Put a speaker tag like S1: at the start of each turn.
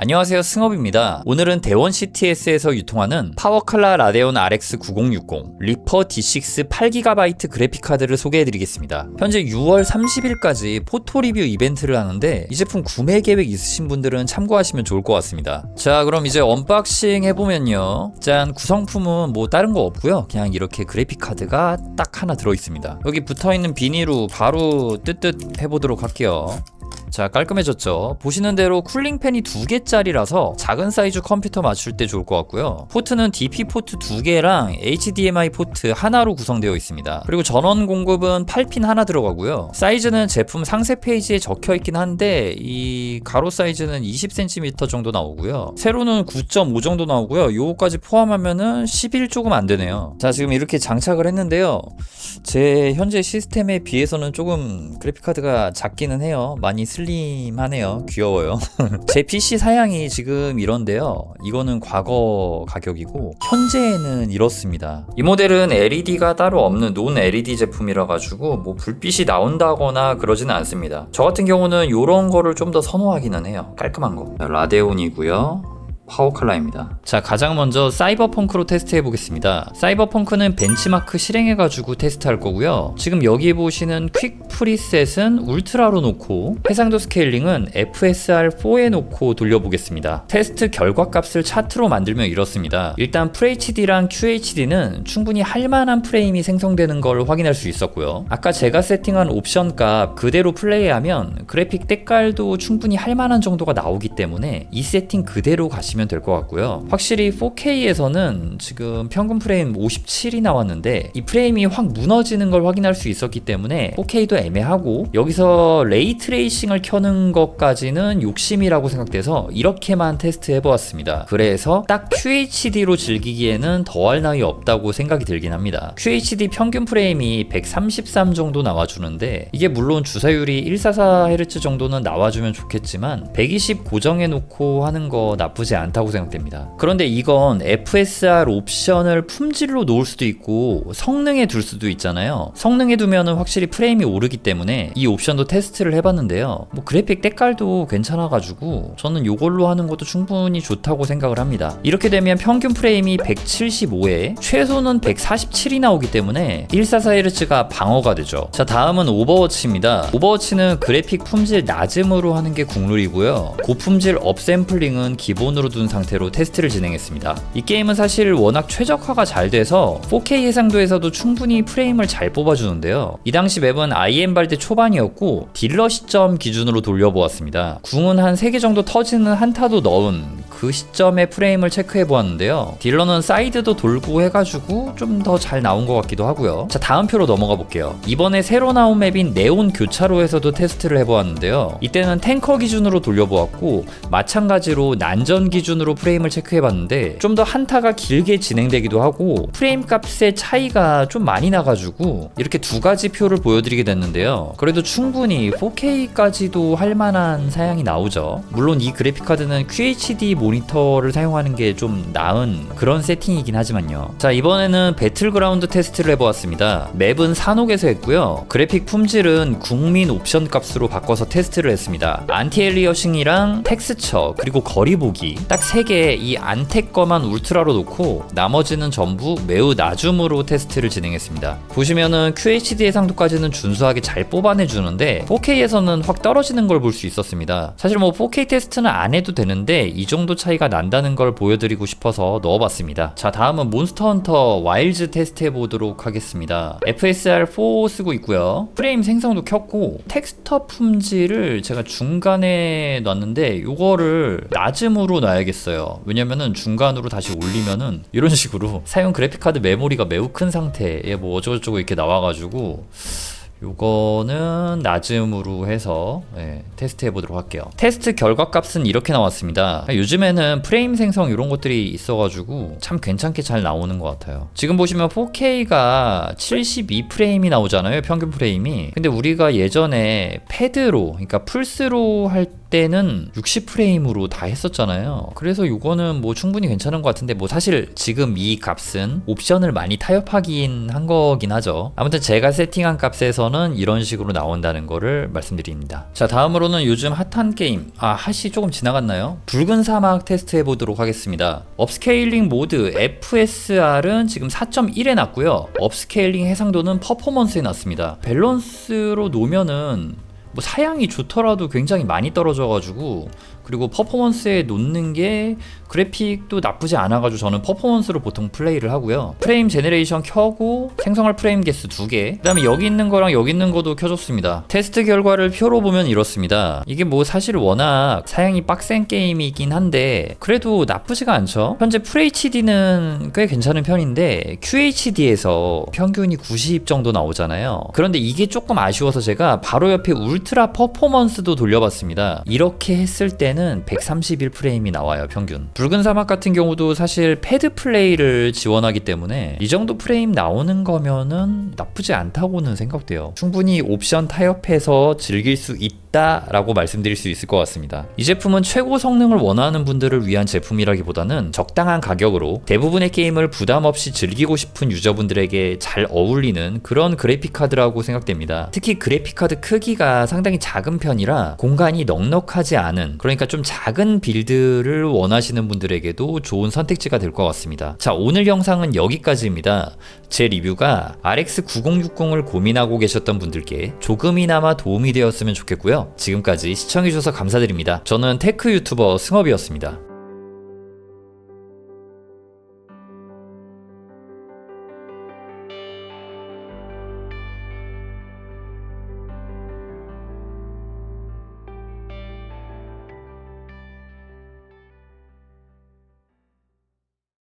S1: 안녕하세요, 승업입니다. 오늘은 대원 CTS에서 유통하는 파워칼라 라데온 RX 9060 리퍼 D6 8GB 그래픽카드를 소개해드리겠습니다. 현재 6월 30일까지 포토 리뷰 이벤트를 하는데 이 제품 구매 계획 있으신 분들은 참고하시면 좋을 것 같습니다. 자, 그럼 이제 언박싱 해보면요. 짠, 구성품은 뭐 다른 거 없고요. 그냥 이렇게 그래픽카드가 딱 하나 들어있습니다. 여기 붙어있는 비닐로 바로 뜨뜻 해보도록 할게요. 자, 깔끔해졌죠. 보시는 대로 쿨링팬이 2개짜리라서 작은 사이즈 컴퓨터 맞출 때 좋을 것 같고요. 포트는 DP 포트 2개랑 HDMI 포트 하나로 구성되어 있습니다. 그리고 전원 공급은 8핀 하나 들어가고요. 사이즈는 제품 상세 페이지에 적혀 있긴 한데 이 가로 사이즈는 20cm 정도 나오고요. 세로는 9.5 정도 나오고요. 요거까지 포함하면은 11 조금 안 되네요. 자, 지금 이렇게 장착을 했는데요. 제 현재 시스템에 비해서는 조금 그래픽카드가 작기는 해요. 많이 슬림하네요. 귀여워요. 제 PC 사양이 지금 이런데요. 이거는 과거 가격이고 현재는 이렇습니다. 이 모델은 LED가 따로 없는 논 LED 제품이라 가지고 뭐 불빛이 나온다거나 그러지는 않습니다. 저 같은 경우는 이런 거를 좀 더 선호하기는 해요. 깔끔한 거. 라데온이고요. 파워칼라입니다. 자, 가장 먼저 사이버펑크로 테스트해 보겠습니다. 사이버펑크는 벤치마크 실행해가지고 테스트할 거고요. 지금 여기 보시는 퀵 프리셋은 울트라로 놓고 해상도 스케일링은 FSR4에 놓고 돌려보겠습니다. 테스트 결과값을 차트로 만들면 이렇습니다. 일단 FHD랑 QHD는 충분히 할만한 프레임이 생성되는 걸 확인할 수 있었고요. 아까 제가 세팅한 옵션 값 그대로 플레이하면 그래픽 때깔도 충분히 할만한 정도가 나오기 때문에 이 세팅 그대로 가시면 될 것 같고요. 확실히 4K에서는 지금 평균 프레임 57이 나왔는데 이 프레임이 확 무너지는 걸 확인할 수 있었기 때문에 4K도 애매하고 여기서 레이트레이싱을 켜는 것까지는 욕심이라고 생각돼서 이렇게만 테스트 해보았습니다. 그래서 딱 QHD로 즐기기에는 더할 나위 없다고 생각이 들긴 합니다. QHD 평균 프레임이 133 정도 나와주는데 이게 물론 주사율이 144Hz 정도는 나와주면 좋겠지만 120 고정해 놓고 하는 거 나쁘지 않다고 생각됩니다. 그런데 이건 FSR 옵션을 품질로 놓을 수도 있고 성능에 둘 수도 있잖아요. 성능에 두면은 확실히 프레임이 오르기 때문에 이 옵션도 테스트를 해봤는데요. 뭐 그래픽 때깔도 괜찮아가지고 저는 이걸로 하는 것도 충분히 좋다고 생각을 합니다. 이렇게 되면 평균 프레임이 175에 최소는 147이 나오기 때문에 144Hz가 방어가 되죠. 자, 다음은 오버워치입니다. 오버워치는 그래픽 품질 낮음으로 하는 게 국룰이고요. 고품질 업샘플링은 기본으로 둔 상태로 테스트를 진행했습니다. 이 게임은 사실 워낙 최적화가 잘 돼서 4K 해상도에서도 충분히 프레임을 잘 뽑아주는데요. 이 당시 맵은 IM 발대 초반이었고 딜러 시점 기준으로 돌려보았습니다. 궁은 한 3개 정도 터지는 한타도 넣은 그 시점의 프레임을 체크해 보았는데요. 딜러는 사이드도 돌고 해가지고 좀 더 잘 나온 것 같기도 하고요. 자, 다음 표로 넘어가 볼게요. 이번에 새로 나온 맵인 네온 교차로에서도 테스트를 해보았는데요. 이때는 탱커 기준으로 돌려보았고 마찬가지로 난전 기준으로 프레임을 체크해봤는데 좀 더 한타가 길게 진행되기도 하고 프레임 값의 차이가 좀 많이 나가지고 이렇게 두 가지 표를 보여드리게 됐는데요. 그래도 충분히 4K까지도 할만한 사양이 나오죠. 물론 이 그래픽카드는 QHD 모니터를 사용하는 게 좀 나은 그런 세팅이긴 하지만요. 자, 이번에는 배틀그라운드 테스트를 해보았습니다. 맵은 산옥에서 했고요. 그래픽 품질은 국민 옵션 값으로 바꿔서 테스트를 했습니다. 안티엘리어싱이랑 텍스처 그리고 거리 보기 딱 3개 이 안텍 거만 울트라로 놓고 나머지는 전부 매우 낮음으로 테스트를 진행했습니다. 보시면은 QHD 해상도까지는 준수하게 잘 뽑아내주는데 4K에서는 확 떨어지는 걸 볼 수 있었습니다. 사실 뭐 4K 테스트는 안 해도 되는데 이 정도 차이가 난다는 걸 보여드리고 싶어서 넣어봤습니다. 자, 다음은 몬스터 헌터 와일즈 테스트 해보도록 하겠습니다. FSR4 쓰고 있고요. 프레임 생성도 켰고 텍스처 품질을 제가 중간에 놨는데 이거를 낮음으로 놔야겠어요. 왜냐면은 중간으로 다시 올리면은 이런 식으로 사용 그래픽카드 메모리가 매우 큰 상태에 뭐 어쩌고저쩌고 이렇게 나와가지고 요거는 낮음으로 해서 테스트 해보도록 할게요. 테스트 결과값은 이렇게 나왔습니다. 요즘에는 프레임 생성 이런 것들이 있어가지고 참 괜찮게 잘 나오는 것 같아요. 지금 보시면 4K가 72프레임이 나오잖아요, 평균 프레임이. 근데 우리가 예전에 패드로, 그러니까 플스로 할 때는 60프레임으로 다 했었잖아요. 그래서 이거는 뭐 충분히 괜찮은 것 같은데, 뭐 사실 지금 이 값은 옵션을 많이 타협하긴 한 거긴 하죠. 아무튼 제가 세팅한 값에서는 이런 식으로 나온다는 거를 말씀드립니다. 자, 다음으로는 요즘 핫한 게임, 핫이 조금 지나갔나요? 붉은 사막 테스트 해보도록 하겠습니다. 업스케일링 모드 FSR은 지금 4.1에 났고요. 업스케일링 해상도는 퍼포먼스에 났습니다. 밸런스로 놓으면은 뭐 사양이 좋더라도 굉장히 많이 떨어져가지고, 그리고 퍼포먼스에 놓는 게 그래픽도 나쁘지 않아가지고 저는 퍼포먼스로 보통 플레이를 하고요. 프레임 제너레이션 켜고 생성할 프레임 개수 2개, 그 다음에 여기 있는 거랑 여기 있는 거도 켜줬습니다. 테스트 결과를 표로 보면 이렇습니다. 이게 뭐 사실 워낙 사양이 빡센 게임이긴 한데 그래도 나쁘지가 않죠. 현재 FHD는 꽤 괜찮은 편인데 QHD에서 평균이 90 정도 나오잖아요. 그런데 이게 조금 아쉬워서 제가 바로 옆에 울트라 퍼포먼스도 돌려봤습니다. 이렇게 했을 때는 131프레임이 나와요, 평균. 붉은 사막 같은 경우도 사실 패드 플레이를 지원하기 때문에 이 정도 프레임 나오는 거면은 나쁘지 않다고는 생각돼요. 충분히 옵션 타협해서 즐길 수 있다라고 말씀드릴 수 있을 것 같습니다. 이 제품은 최고 성능을 원하는 분들을 위한 제품이라기보다는 적당한 가격으로 대부분의 게임을 부담 없이 즐기고 싶은 유저분들에게 잘 어울리는 그런 그래픽 카드라고 생각됩니다. 특히 그래픽 카드 크기가 상당히 작은 편이라 공간이 넉넉하지 않은, 그러니까 좀 작은 빌드를 원하시는 분들에게도 좋은 선택지가 될 것 같습니다. 자, 오늘 영상은 여기까지입니다. 제 리뷰가 RX 9060을 고민하고 계셨던 분들께 조금이나마 도움이 되었으면 좋겠고요. 지금까지 시청해주셔서 감사드립니다. 저는 테크 유튜버 승업이었습니다.